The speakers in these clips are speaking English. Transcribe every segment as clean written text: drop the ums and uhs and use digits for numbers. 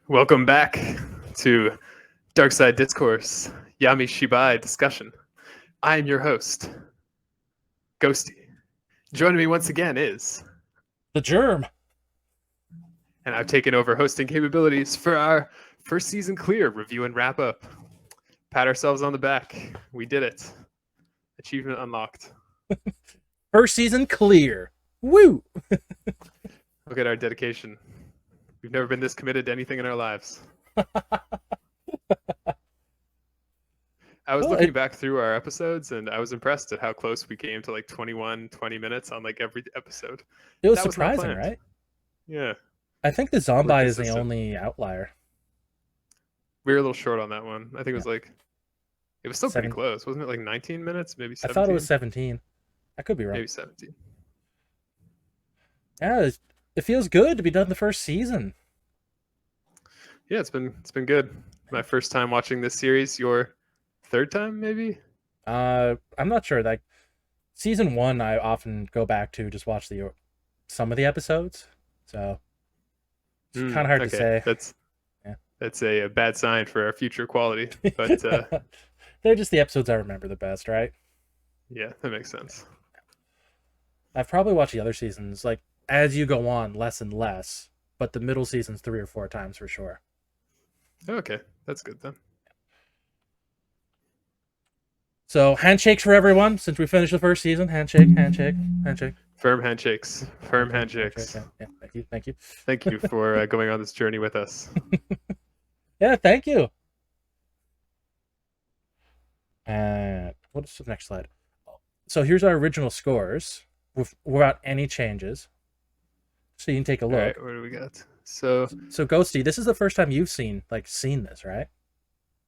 Welcome back to Dark Side Discourse, Yami Shibai discussion. I am your host, Ghosty. Joining me once again is, The Germ. and I've taken over hosting capabilities for our first season clear review and wrap up. Pat ourselves on the back. We did it. Achievement unlocked. First season clear. Woo! Look at our dedication. We've never been this committed to anything in our lives. I was looking back through our episodes and I was impressed at how close we came to like 20 minutes on like every episode. It was That was not surprising, planned. right? Yeah. I think the zombie We're is the consistent. only outlier. We were a little short on that one. I think it was like, it was still pretty Seven- close. Wasn't it like 19 minutes? Maybe I 17? thought it was 17. I could be wrong. Maybe 17. Yeah, it feels good to be done the first season. Yeah, it's been good. My first time watching this series. Your third time, maybe? I'm not sure. Like season 1, I often go back to just watch some of the episodes. So it's kind of hard to say. That's a bad sign for our future quality. But they're just the episodes I remember the best, right? Yeah, that makes sense. I've probably watched the other seasons like as you go on, less and less. But the middle seasons 3 or 4 times for sure. Okay, that's good then. So handshakes for everyone since we finished the first season. Handshake. Firm handshakes. Firm handshakes. Yeah, thank you. Thank you for going on this journey with us. Yeah, thank you. And what's the next slide? So here's our original scores without any changes. So you can take a look. All right, what do we got? So Ghosty, this is the first time you've seen this, right?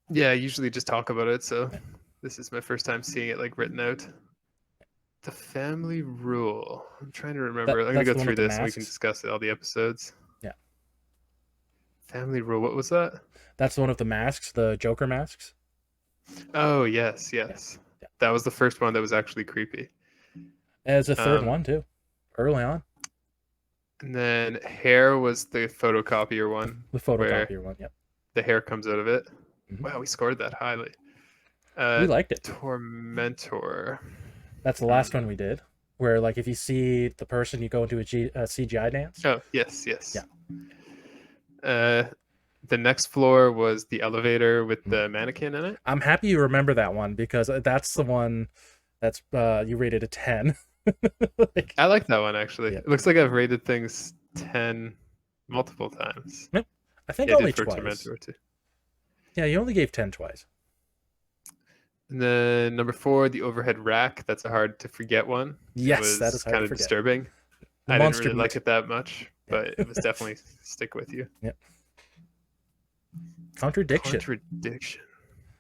Yeah, I usually just talk about it. So this is my first time seeing it like written out. The Family Rule. I'm trying to remember. I'm gonna go through this and we can discuss all the episodes. Yeah. Family Rule. What was that? That's the one with the masks, the Joker masks. Oh yes. Yeah. That was the first one that was actually creepy. There's a third one too, early on. And then Hair was the photocopier one. The photocopier one, yep. The hair comes out of it. Mm-hmm. Wow, we scored that highly. We liked it. Tormentor. That's the last one we did, where like if you see the person, you go into a CGI dance. Oh yes. Yeah. The next floor was the elevator with the mannequin in it. I'm happy you remember that one because that's the one that's you rated a 10. I like that one actually. Yeah. It looks like I've rated things 10 multiple times. Yep. I think only twice. Yeah, you only gave 10 twice. And then number 4, the overhead rack. That's a hard to forget one. Yes, that is hard kind of disturbing. I didn't really like it that much, but it was definitely stick with you. Yep. Contradiction.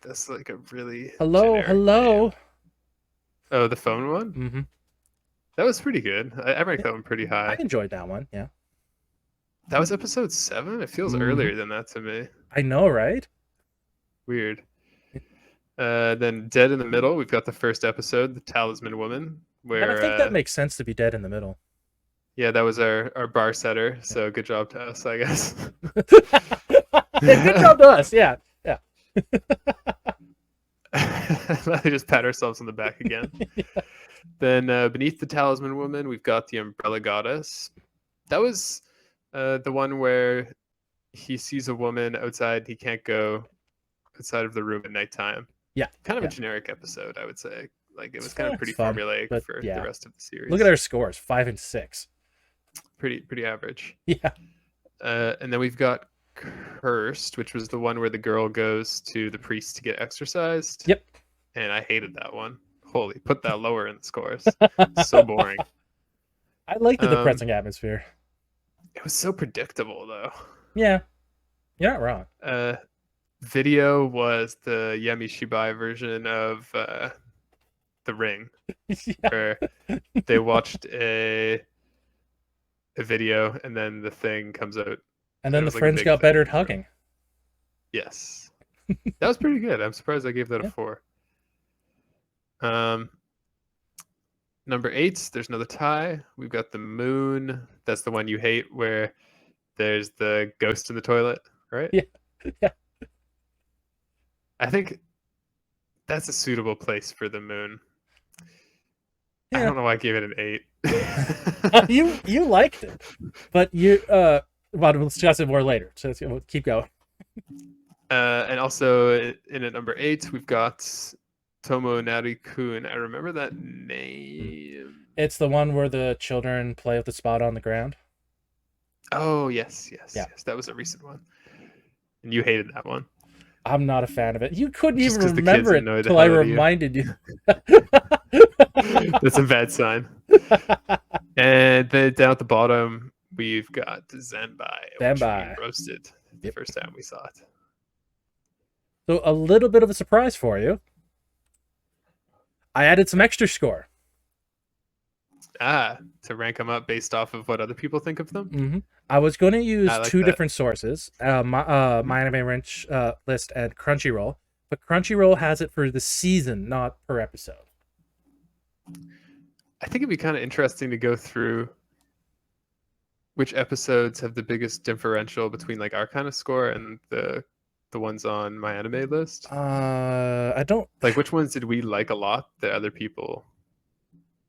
That's like a really hello. Name. Oh, the phone one? Mm-hmm. That was pretty good. I ranked that one pretty high. I enjoyed that one, yeah. That was episode 7? It feels earlier than that to me. I know, right? Weird. Then Dead in the Middle, we've got the first episode, The Talisman Woman. Where, and I think that makes sense to be dead in the middle. Yeah, that was our bar setter, so good job to us, I guess. Good job to us, yeah. Let me just pat ourselves on the back again. Yeah. Then beneath the Talisman Woman, we've got the Umbrella Goddess. That was the one where he sees a woman outside. He can't go outside of the room at nighttime. Yeah. Kind of a generic episode, I would say. Like, it was kind of pretty formulaic for the rest of the series. Look at our scores, 5 and 6. Pretty average. Yeah. And then we've got Cursed, which was the one where the girl goes to the priest to get exorcised. Yep. And I hated that one. Holy, put that lower in the scores. So boring. I like the depressing atmosphere. It was so predictable, though. Yeah. You're not wrong. Video was the Yami Shibai version of The Ring. Yeah. Where they watched a video and then the thing comes out. And then the friends got better at hugging. Yes. That was pretty good. I'm surprised I gave that a 4. Number 8, there's another tie. We've got The Moon. That's the one you hate, where there's the ghost in the toilet. right? Yeah. Yeah. I think that's a suitable place for the moon. I Yeah. don't know why I gave it an 8. You liked it, but well, we'll discuss it more later. So we'll keep going. And also in at number 8, we've got Tomo Nari-kun. I remember that name. It's the one where the children play with the spot on the ground. Oh, yes. Yeah. That was a recent one. And you hated that one. I'm not a fan of it. You couldn't Just even because the kids remember it annoy the till I hell out of you. reminded you. That's a bad sign. And then down at the bottom, we've got Zenbai, which we Zenbai. roasted the Yep. first time we saw it. So a little bit of a surprise for you. I added some extra score. To rank them up based off of what other people think of them. Mm-hmm. I was going to use I like two that. different sources, My Anime Wrench list and Crunchyroll, but Crunchyroll has it for the season, not per episode. I think it'd be kind of interesting to go through which episodes have the biggest differential between like our kind of score and the ones on my anime list. I don't Like which ones did we like a lot that other people.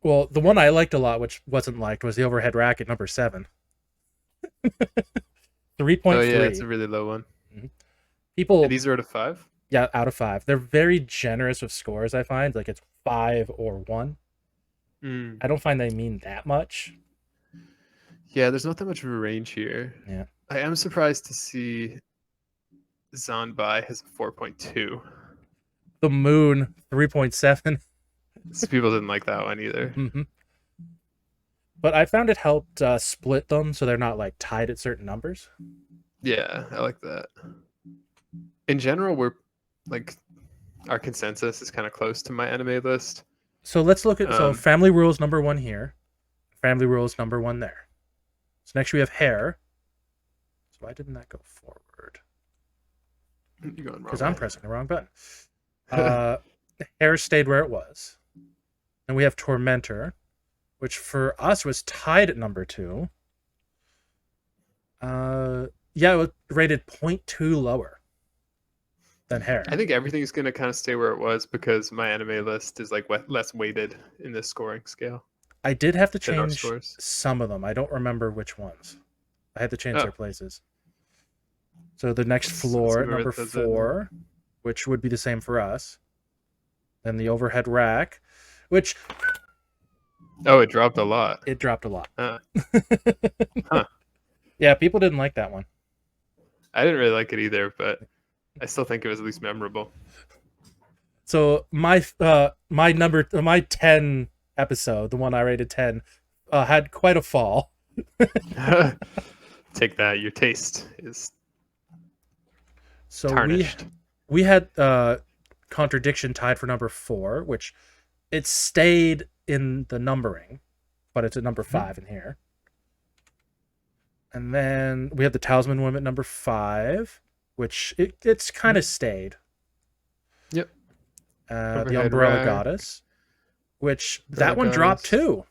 Well, the one I liked a lot, which wasn't liked, was the overhead rack at number 7. 3.3. Oh yeah, it's a really low one. People, And these are out of 5. yeah, out of 5. They're very generous with scores. I find like it's 5 or 1. I don't find they mean that much. Yeah, there's not that much of a range here. Yeah, I am surprised to see Zanbai has a 4.2. the moon 3.7. So people didn't like that one either. Mm-hmm. But I found it helped split them so they're not like tied at certain numbers. Yeah, I like that. In general, we're like our consensus is kind of close to my anime list. So let's look at Family Rules number 1 here. Family Rules number 1 there. So next we have Hair. So why didn't that go forward? You're going wrong. Because I'm pressing the wrong button. Hair stayed where it was. And we have Tormentor, which for us was tied at number 2. Yeah, it was rated 0.2 lower than Hair. I think everything's going to kind of stay where it was because my anime list is like less weighted in this scoring scale. I did have to than our change scores. some of them. I don't remember which ones. I had to change their places. So the next floor at number 4, which would be the same for us. Then the overhead rack, which... Oh, it dropped a lot. It dropped a lot. Huh. Yeah, people didn't like that one. I didn't really like it either, but I still think it was at least memorable. So my 10 episode, the one I rated 10, had quite a fall. Take that. Your taste is so tarnished. We had Contradiction tied for number 4, which it stayed in the numbering, but it's at number 5 in here. And then we have the Talisman Woman at number 5, which it's kind of stayed. Yep. The Umbrella Goddess, which that one dropped too.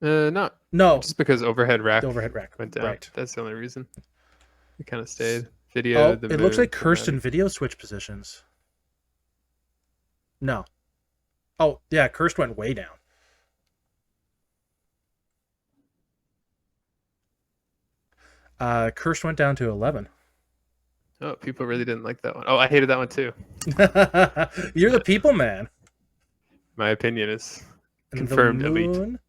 No. Just because overhead rack went down. Right. That's the only reason. It kind of stayed. Video. It looks like Cursed and Video switch positions. No. Oh, yeah, Cursed went way down. Cursed went down to 11. Oh, people really didn't like that one. Oh, I hated that one too. You're the people man. My opinion is confirmed the Moon elite.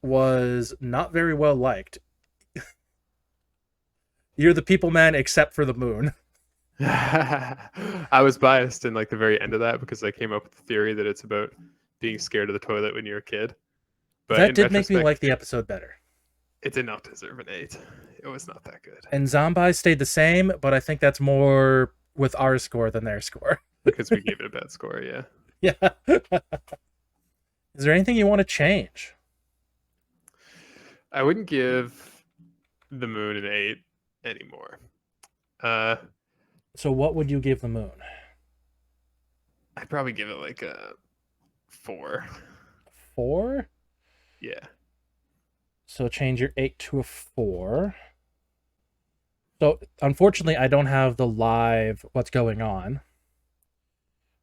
Was not very well liked. You're the people man except for the Moon. I was biased in like the very end of that because I came up with the theory that it's about being scared of the toilet when you're a kid. But that did make me like the episode better. It did not deserve an 8. It was not that good. And Zombie stayed the same, but I think that's more with our score than their score. Because we gave it a bad score, yeah. Yeah. Is there anything you want to change? I wouldn't give the Moon an 8 anymore. So what would you give the Moon? I'd probably give it like a 4. 4? Yeah. So change your 8 to a 4. So unfortunately, I don't have the live what's going on,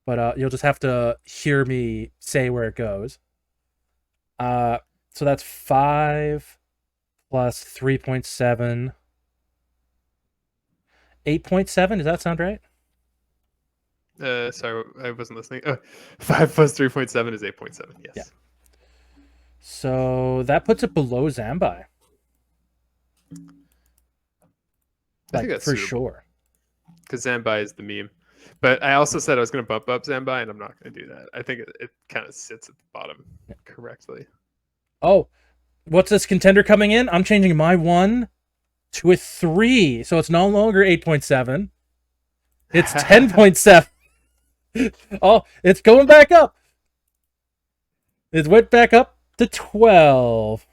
but you'll just have to hear me say where it goes. So that's 5 plus 3.7, 8.7. Does that sound right? Sorry, I wasn't listening. 5 plus 3.7 is 8.7. Yes. Yeah. So that puts it below Zambai. I think that's for suitable. sure. Because Zambai is the meme. But I also said I was going to bump up Zambai, and I'm not going to do that. I think it kind of sits at the bottom correctly. Oh, what's this contender coming in? I'm changing my 1 to a 3. So it's no longer 8.7. It's 10.7. Oh, it's going back up. It went back up to 12.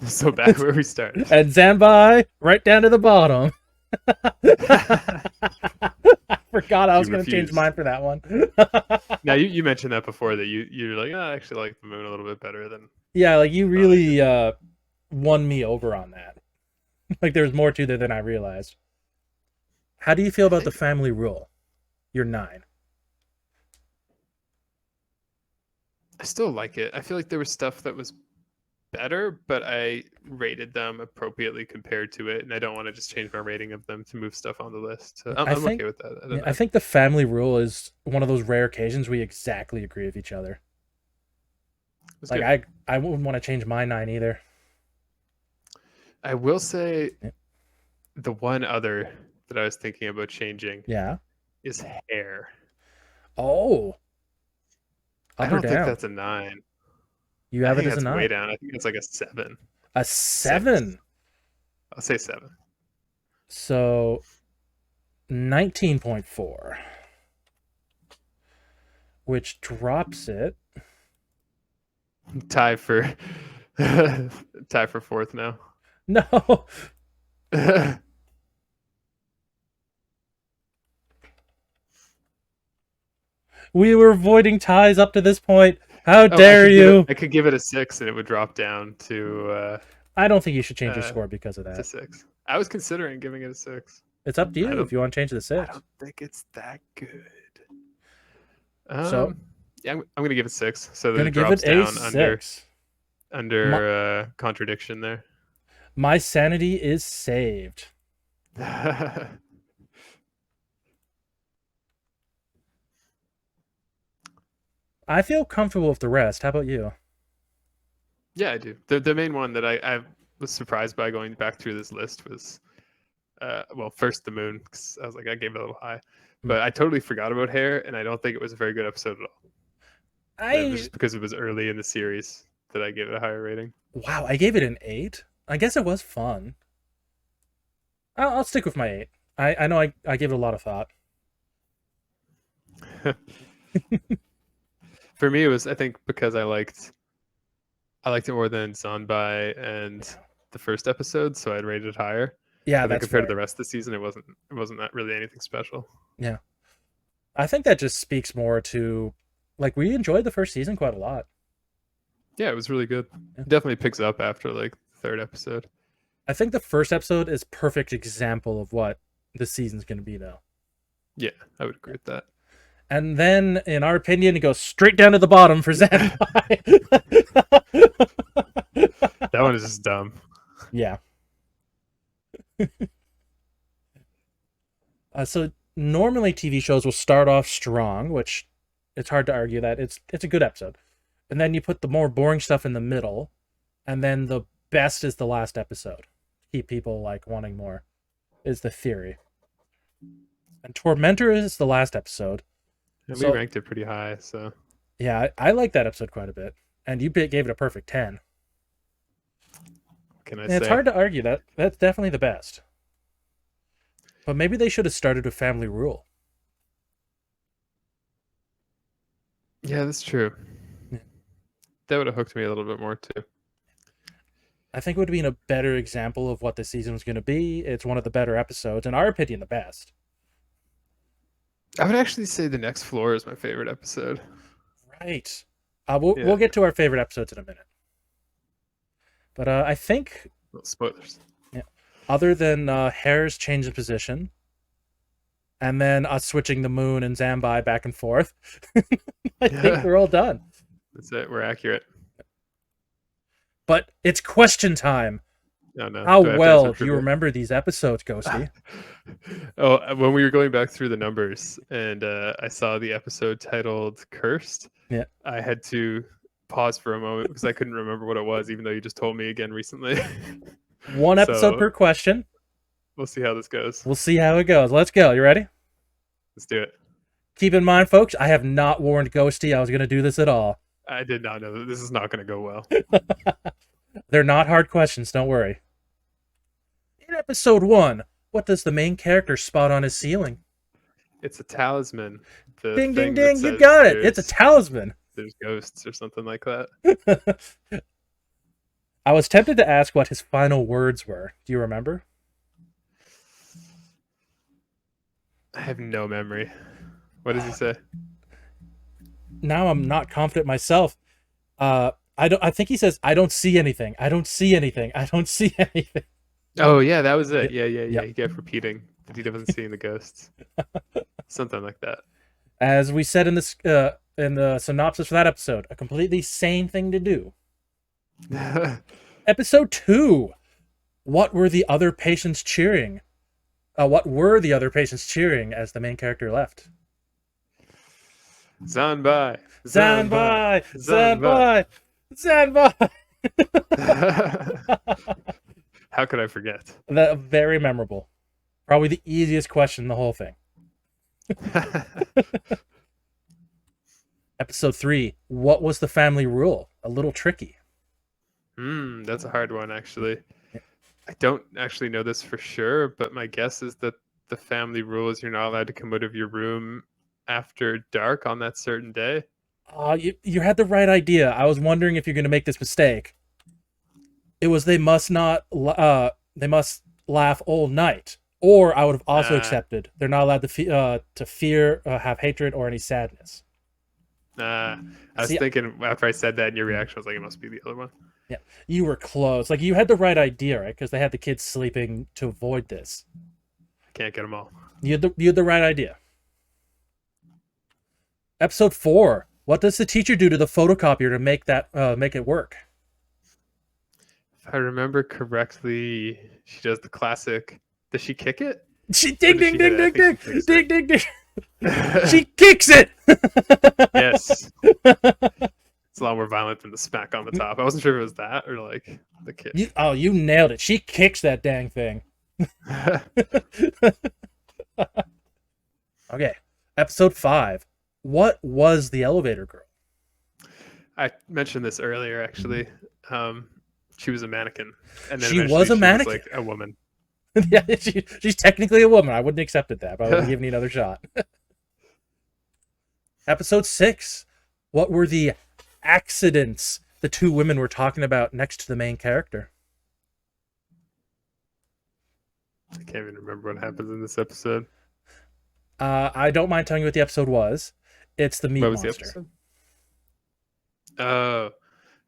So back where we started. And Zambai right down to the bottom. I forgot I was going to change mine for that one. Now you mentioned that before, that you're like, I actually like the moon a little bit better than. Yeah, like you really won me over on that. Like there's more to there than I realized. How do you feel about the family rule? You're 9. I still like it. I feel like there was stuff that was better, but I rated them appropriately compared to it, and I don't want to just change my rating of them to move stuff on the list. So I'm okay with that. I think the family rule is one of those rare occasions we exactly agree with each other. Like I wouldn't want to change my 9 either. I will say the one other that I was thinking about changing is hair. Oh. I don't think that's a 9. You have it as a 9? Way down. I think it's like a 7. A 7? 6. I'll say 7. So 19.4. Which drops it. Tie for 4th now. No. We were avoiding ties up to this point. How dare you? I could give it a 6 and it would drop down to... I don't think you should change your score because of that. To 6. I was considering giving it a 6. It's up to you if you want to change it to 6. I don't think it's that good. So yeah, I'm going to give it 6. So that it drops down under contradiction there. My sanity is saved. I feel comfortable with the rest. How about you? Yeah, I do. The main one that I was surprised by going back through this list was, first the moon, because I was like, I gave it a little high. But I totally forgot about hair, and I don't think it was a very good episode at all. It was just because it was early in the series that I gave it a higher rating. Wow, I gave it an 8. I guess it was fun. I'll stick with my 8. I know I gave it a lot of thought. For me, it was, I think, because I liked it more than Zanbai and the first episode, so I'd rate it higher. Yeah, but compared to the rest of the season, it wasn't that really anything special. Yeah, I think that just speaks more to, like, we enjoyed the first season quite a lot. Yeah, it was really good. Yeah. It definitely picks up after like the 3rd episode. I think the first episode is perfect example of what the season's going to be, though. Yeah, I would agree with that. And then, in our opinion, it goes straight down to the bottom for Zanbai. That one is just dumb. Yeah. So normally TV shows will start off strong, which it's hard to argue that it's a good episode. And then you put the more boring stuff in the middle, and then the best is the last episode. Keep people like wanting more, is the theory. And Tormentor is the last episode. And we ranked it pretty high, so yeah, I like that episode quite a bit. And you gave it a perfect 10. What can I say? It's hard to argue that. That's definitely the best. But maybe they should have started with Family Rule. Yeah, that's true. Yeah. That would have hooked me a little bit more too. I think it would have been a better example of what the season was going to be. It's one of the better episodes. In our opinion, the best. I would actually say the next floor is my favorite episode. Right. We'll get to our favorite episodes in a minute. But I think... Well, spoilers. Yeah. Other than Hare's change of position, and then us switching the moon and Zambai back and forth, I think we're all done. That's it. We're accurate. But it's question time. Oh, no. How well do you remember these episodes, Ghosty? When we were going back through the numbers and I saw the episode titled Cursed, yeah, I had to pause for a moment because I couldn't remember what it was, even though you just told me again recently. One episode per question. We'll see how this goes. We'll see how it goes. Let's go. You ready? Let's do it. Keep in mind, folks, I have not warned Ghosty I was going to do this at all. I did not know that this is not going to go well. They're not hard questions, don't worry. In episode 1, what does the main character spot on his ceiling? It's a talisman. Ding, ding, ding, you got it. It's a talisman. There's ghosts or something like that. I was tempted to ask what his final words were. Do you remember? I have no memory. What does he say? Now I'm not confident myself. I think he says, "I don't see anything. I don't see anything. I don't see anything." Oh yeah, that was it. Yeah. He kept repeating that he doesn't see the ghosts. Something like that. As we said in the synopsis for that episode, a completely sane thing to do. Episode 2. What were the other patients cheering? What were the other patients cheering as the main character left? Zanbai. Zanbai. Zanbai. Zanbai. How could I forget? That very memorable. Probably the easiest question in the whole thing. Episode 3. What was the family rule? A little tricky. That's a hard one, actually. I don't actually know this for sure, but my guess is that the family rule is you're not allowed to come out of your room after dark on that certain day. You had the right idea. I was wondering if you're going to make this mistake. It was they must laugh all night, or I would have also accepted they're not allowed to fear, have hatred, or any sadness. I was thinking after I said that, and your reaction was like, it must be the other one. Yeah, you were close. Like, you had the right idea, right? Because they had the kids sleeping to avoid this. I can't get them all. You had the right idea. Episode 4. What does the teacher do to the photocopier to make it work? If I remember correctly, she does the classic. Does she kick it? She ding ding ding ding ding ding ding ding. She kicks it. Yes. It's a lot more violent than the smack on the top. I wasn't sure if it was that or like the kick. You nailed it. She kicks that dang thing. Okay. Episode 5. What was the elevator girl? I mentioned this earlier, actually. She was a mannequin. And then she was a mannequin? Was like a woman. Yeah, she's technically a woman. I wouldn't have accepted that, but I would have given you another shot. Episode 6. What were the accidents the two women were talking about next to the main character? I can't even remember what happens in this episode. I don't mind telling you what the episode was. It's the meat monster. The episode? Oh,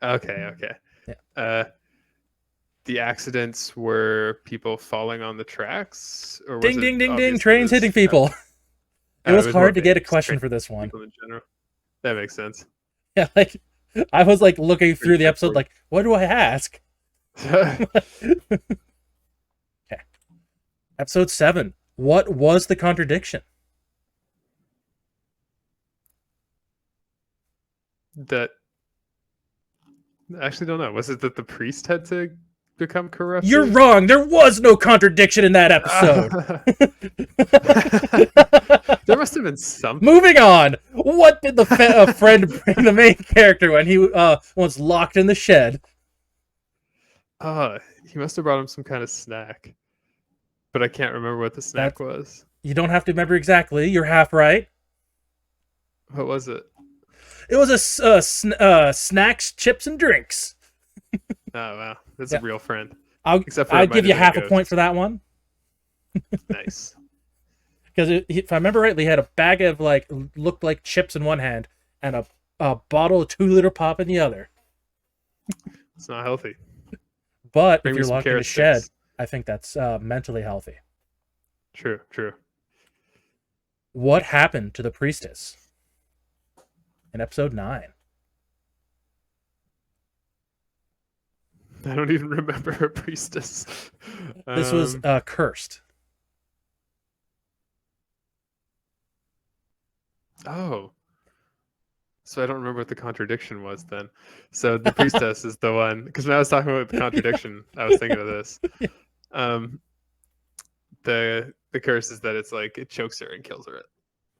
okay. Yeah. The accidents were people falling on the tracks, or was ding ding ding ding, trains hitting people. It was hard to get a question for this one. In general. That makes sense. Yeah, like I was like looking through the episode, like, what do I ask? Okay. Episode 7. What was the contradiction? That I actually don't know. Was it that the priest had to become corrupt? You're wrong. There was no contradiction in that episode. There must have been something. Moving on. What did the friend bring the main character when he was locked in the shed? He must have brought him some kind of snack, but I can't remember what the snack was. You don't have to remember exactly. You're half right. What was it? It was a snacks, chips, and drinks. Oh wow, that's a real friend. I'd give you half a point for that one. Nice. Because if I remember rightly, he had a bag of looked like chips in one hand and a bottle of 2-liter pop in the other. It's not healthy. But if you're locked in a shed, I think that's mentally healthy. True. What happened to the priestess in episode 9? I don't even remember her priestess. This was cursed. Oh. So I don't remember what the contradiction was then. So the priestess is the one, because when I was talking about the contradiction, I was thinking of this. The curse is that it's like it chokes her and kills her.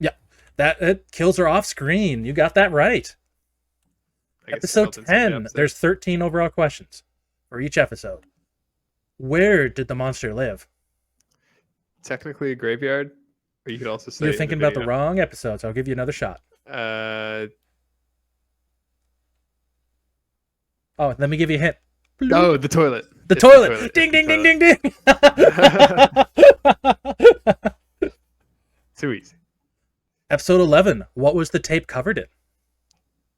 Yeah, that it kills her off screen. You got that right. Episode 10. There's 13 overall questions for each episode. Where did the monster live? Technically a graveyard, or you could also say you're thinking about the wrong episodes. I'll give you another shot. Oh, let me give you a hint. Oh, the toilet. The toilet. Ding, ding, ding, ding, ding. Too easy. Episode 11. What was the tape covered in?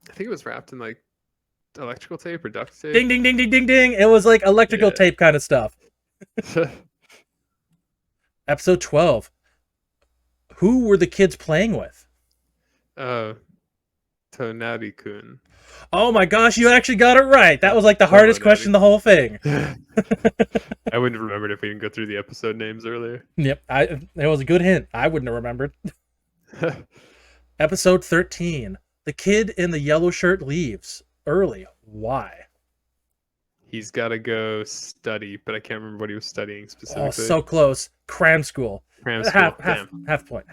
I think it was wrapped in like electrical tape or duct tape. Ding, ding, ding, ding, ding, ding. It was like electrical tape kind of stuff. Episode 12. Who were the kids playing with? Tonari-kun. Oh my gosh, you actually got it right. That was like the hardest question in the whole thing. I wouldn't have remembered if we didn't go through the episode names earlier. Yep, it was a good hint. I wouldn't have remembered. Episode 13. The kid in the yellow shirt leaves early. Why? He's got to go study, but I can't remember what he was studying specifically. Oh, so close. Cram school. Cram school. Half point.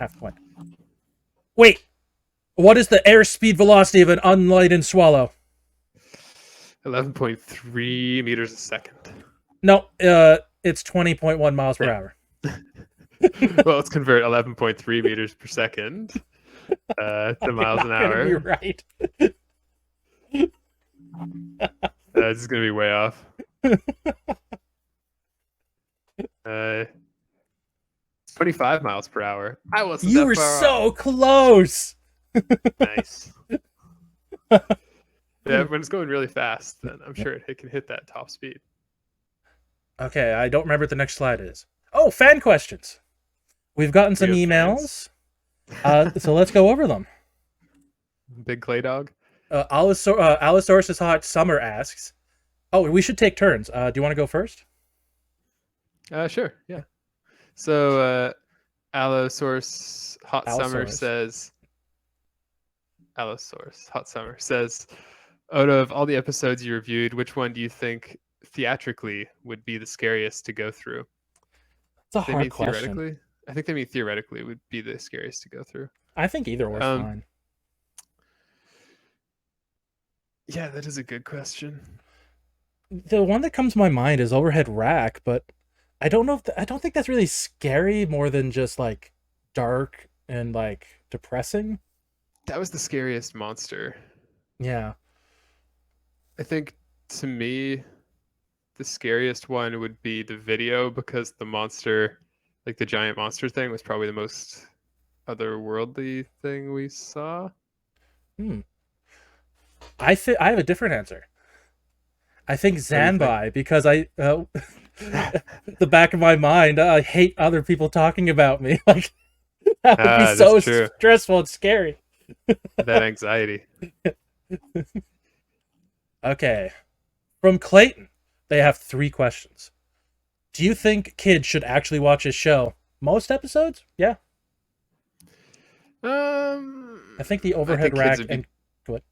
Wait. What is the airspeed velocity of an unladen swallow? 11.3 meters a second. No, it's 20.1 miles per hour. Well, let's convert 11.3 meters per second to miles an hour. You're right. This is going to be way off. 25 miles per hour. I wasn't You that were far so off. close. Nice. Yeah, when it's going really fast, then I'm sure it can hit that top speed. Okay, I don't remember what the next slide is. Oh, fan questions. We've gotten some emails. So let's go over them. Big clay dog. Allosaurus Hot Summer asks, oh, we should take turns. Do you want to go first? Sure, yeah. So Allosaurus Hot Summer says, out of all the episodes you reviewed, which one do you think theatrically would be the scariest to go through? It's a hard question. I think they mean theoretically would be the scariest to go through. I think either was fine. Yeah, that is a good question. The one that comes to my mind is Overhead Rack, but I don't know I don't think that's really scary more than just like dark and like depressing. That was the scariest monster. Yeah. I think to me the scariest one would be the video, because the monster, like the giant monster thing, was probably the most otherworldly thing we saw. I have a different answer. I think Zanbai, because the back of my mind, I hate other people talking about me. Like that would be so stressful and scary. That anxiety. Okay. From Clayton, they have 3 questions. Do you think kids should actually watch his show? Most episodes? Yeah. I think the overhead rack and what?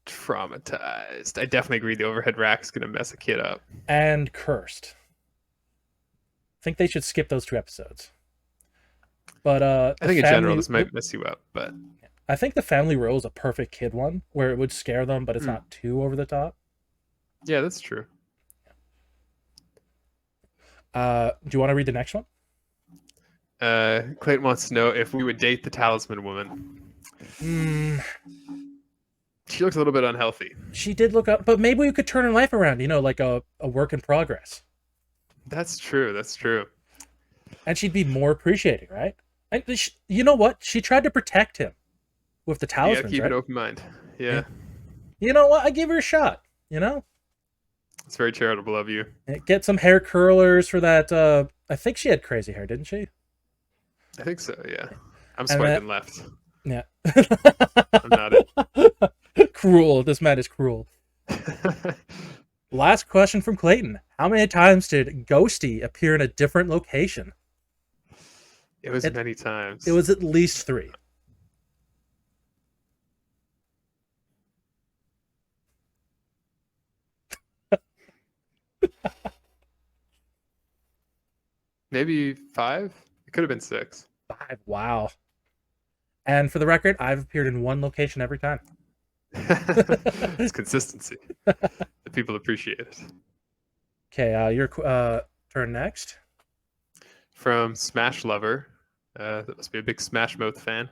Traumatized. I definitely agree the overhead rack's gonna mess a kid up. And cursed. I think they should skip those 2 episodes. But I think in general this might mess you up, but I think the family row is a perfect kid one where it would scare them, but it's not too over the top. Yeah, that's true. Do you want to read the next one? Clayton wants to know if we would date the talisman woman. She looks a little bit unhealthy. She did look up, but maybe we could turn her life around, like a work in progress. That's true. And she'd be more appreciating, right? And you know what? She tried to protect him with the talismans, keep right? an open mind. Yeah. You know what? I give her a shot, It's very charitable of you. Get some hair curlers for that. I think she had crazy hair, didn't she? I think so, yeah. I'm And swiping left. Yeah. I'm not it. Cruel. This man is cruel. Last question from Clayton. How many times did Ghosty appear in a different location? It was many times. It was at least 3. Maybe 5? It could have been 6. 5. Wow. And for the record, I've appeared in 1 location every time. It's consistency. The people appreciate it. Okay, your turn next. From Smash Lover. That must be a big Smash Mouth fan.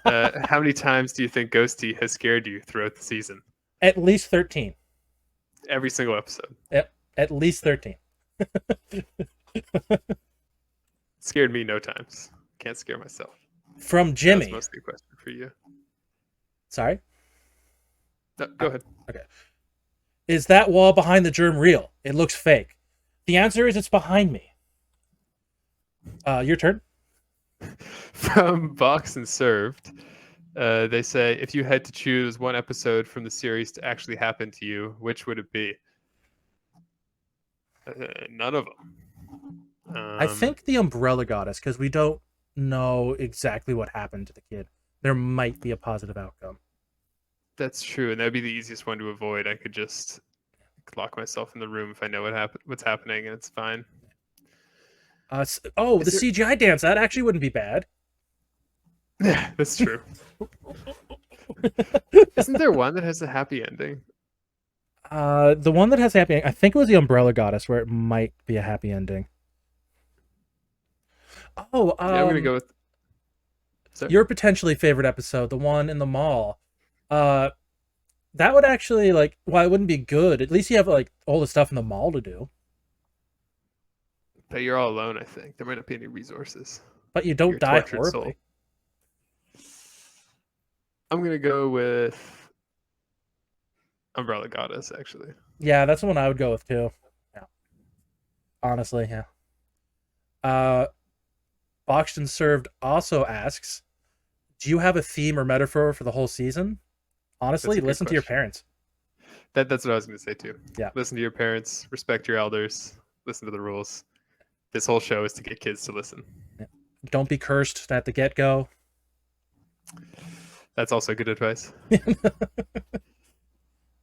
How many times do you think Ghosty has scared you throughout the season? At least 13. Every single episode. Yep, at least 13. Scared me no times. Can't scare myself. From Jimmy. That's mostly a question for you. Sorry? No, go ahead. Okay. Is that wall behind the germ real? It looks fake. The answer is it's behind me. Your turn. From Box and Served, they say, if you had to choose one episode from the series to actually happen to you, which would it be? None of them. I think the Umbrella Goddess, because we don't know exactly what happened to the kid. There might be a positive outcome. That's true, and that'd be the easiest one to avoid. I could just lock myself in the room if I know what's happening, and it's fine. The CGI dance, that actually wouldn't be bad. Yeah, that's true. Isn't there one that has a happy ending? The one that has happy ending, I think it was the Umbrella Goddess, where it might be a happy ending. Yeah, I'm gonna go with your potentially favorite episode, the one in the mall. That would actually it wouldn't be good. At least you have all the stuff in the mall to do. But you're all alone, I think. There might not be any resources. But you don't die horribly. Soul. I'm gonna go with Umbrella Goddess, actually. Yeah, that's the one I would go with too. Yeah. Honestly, yeah. Boxed and Served also asks, do you have a theme or metaphor for the whole season? Honestly, listen to your parents. That's what I was going to say too. Yeah. Listen to your parents, respect your elders, listen to the rules. This whole show is to get kids to listen. Yeah. Don't be cursed at the get-go. That's also good advice.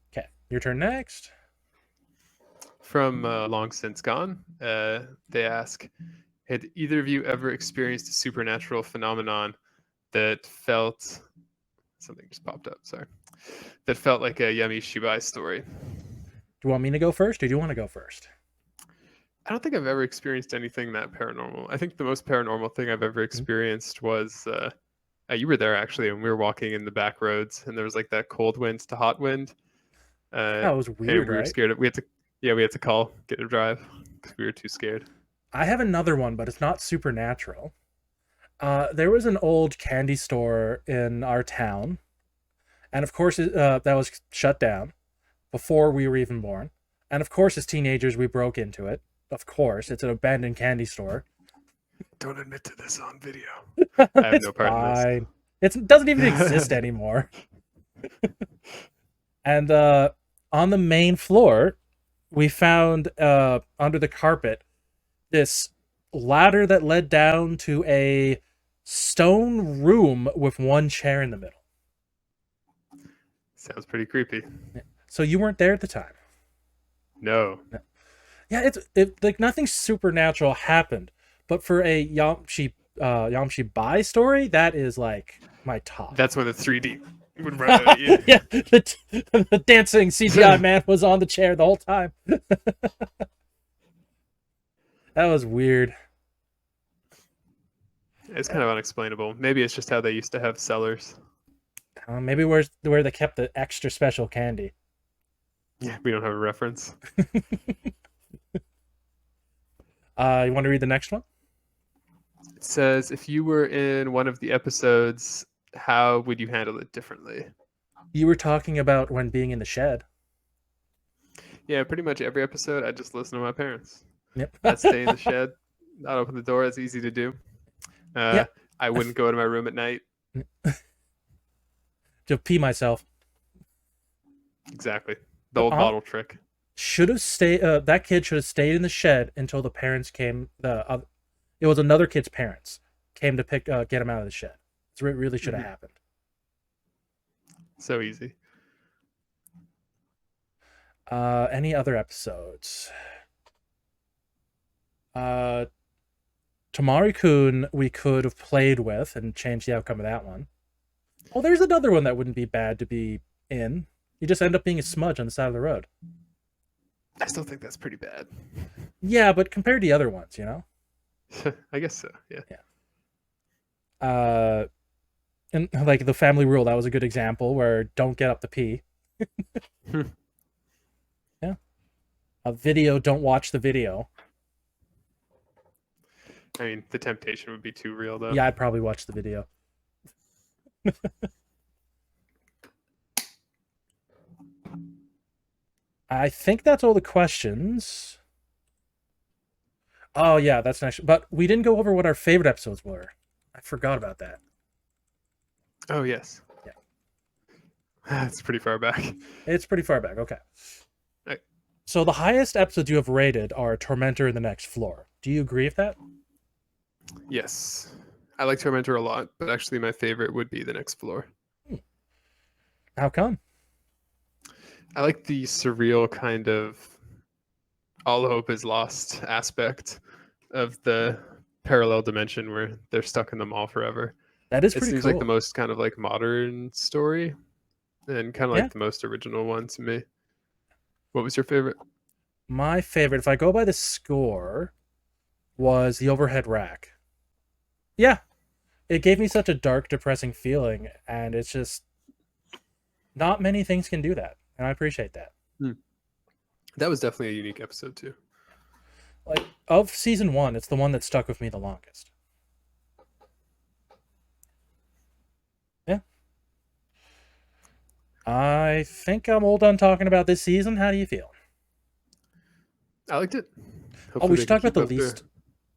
Okay, your turn next. From Long Since Gone, they ask, had either of you ever experienced a supernatural phenomenon that felt... Something just popped up, sorry. That felt like a Yami Shibai story? Do you want me to go first, or do you want to go first? I don't think I've ever experienced anything that paranormal. I think the most paranormal thing I've ever experienced was... you were there, actually, and we were walking in the back roads, and there was that cold wind to hot wind. That was weird, we were scared. We had to call, get a drive, because we were too scared. I have another one, but it's not supernatural. There was an old candy store in our town, and of course that was shut down before we were even born. And of course, as teenagers, we broke into it. Of course, it's an abandoned candy store. Don't admit to this on video. I have no part in this. It doesn't even exist anymore. And on the main floor, we found under the carpet this ladder that led down to a stone room with one chair in the middle. Sounds pretty creepy. So you weren't there at the time? No. Yeah, it's nothing supernatural happened, but for a Yami Shibai story, that is my top. That's when the 3D would run out of you. Yeah, the dancing CGI man was on the chair the whole time. That was weird. It's kind of unexplainable. Maybe it's just how they used to have cellars. Maybe where they kept the extra special candy. Yeah, we don't have a reference. You want to read the next one? It says, if you were in one of the episodes, how would you handle it differently? You were talking about when being in the shed. Yeah, pretty much every episode, I just listen to my parents. Yep. I'd stay in the shed, not open the door. It's easy to do. Yeah. I wouldn't go to my room at night. To pee myself. Exactly. The old bottle trick. Should have stayed. That kid should have stayed in the shed until the parents came. It was another kid's parents came to get him out of the shed. It really should have happened. So easy. Any other episodes? Tamari-kun we could have played with and changed the outcome of that one. Oh, there's another one that wouldn't be bad to be in. You just end up being a smudge on the side of the road. I still think that's pretty bad. Yeah, but compared to the other ones, you know? I guess so, yeah. And like the family rule, that was a good example where don't get up to pee. Yeah. A video, don't watch the video. I mean, the temptation would be too real, though. Yeah, I'd probably watch the video. I think that's all the questions. Oh, yeah, that's nice. But we didn't go over what our favorite episodes were. I forgot about that. Oh, yes. Yeah. That's pretty far back. It's pretty far back. Okay. Right. So the highest episodes you have rated are Tormentor and The Next Floor. Do you agree with that? Yes. I like Tormentor a lot, but actually my favorite would be The Next Floor. How come? I like the surreal kind of all hope is lost aspect of the parallel dimension where they're stuck in the mall forever. That is pretty cool. It seems like the most kind of like modern story and kind of like the most original one to me. What was your favorite? My favorite, if I go by the score, was The Overhead Rack. Yeah. It gave me such a dark, depressing feeling, and it's just not many things can do that, and I appreciate that. That was definitely a unique episode too. Like, of season 1, it's the one that stuck with me the longest. Yeah. I think I'm all done talking about this season. How do you feel? I liked it. Hopefully we should talk about the least...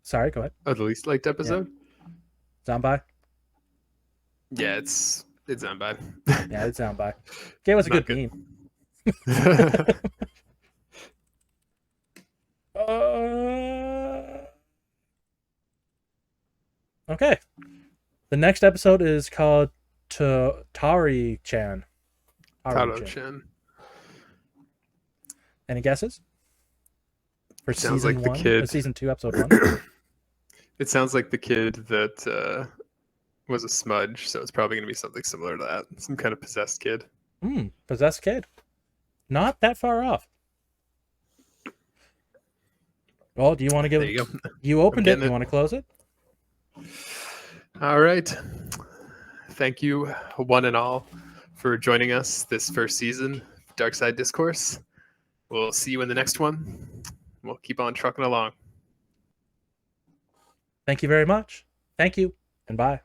Sorry, go ahead. Oh, the least liked episode? Yeah. Zanbai? Yeah, it's Zanbai. Yeah, it's Zanbai. Gave us a good meme. Okay. The next episode is called Tari-chan. Taro-chan. Any guesses? For sounds season like 1? the kid. Season 2, episode 1? It sounds like the kid that was a smudge, so it's probably going to be something similar to that. Some kind of possessed kid. Possessed kid. Not that far off. Well, do you want to give... There you go. You opened it. You want to close it? All right. Thank you, one and all, for joining us this first season of Dark Side Discourse. We'll see you in the next one. We'll keep on trucking along. Thank you very much. Thank you, and bye.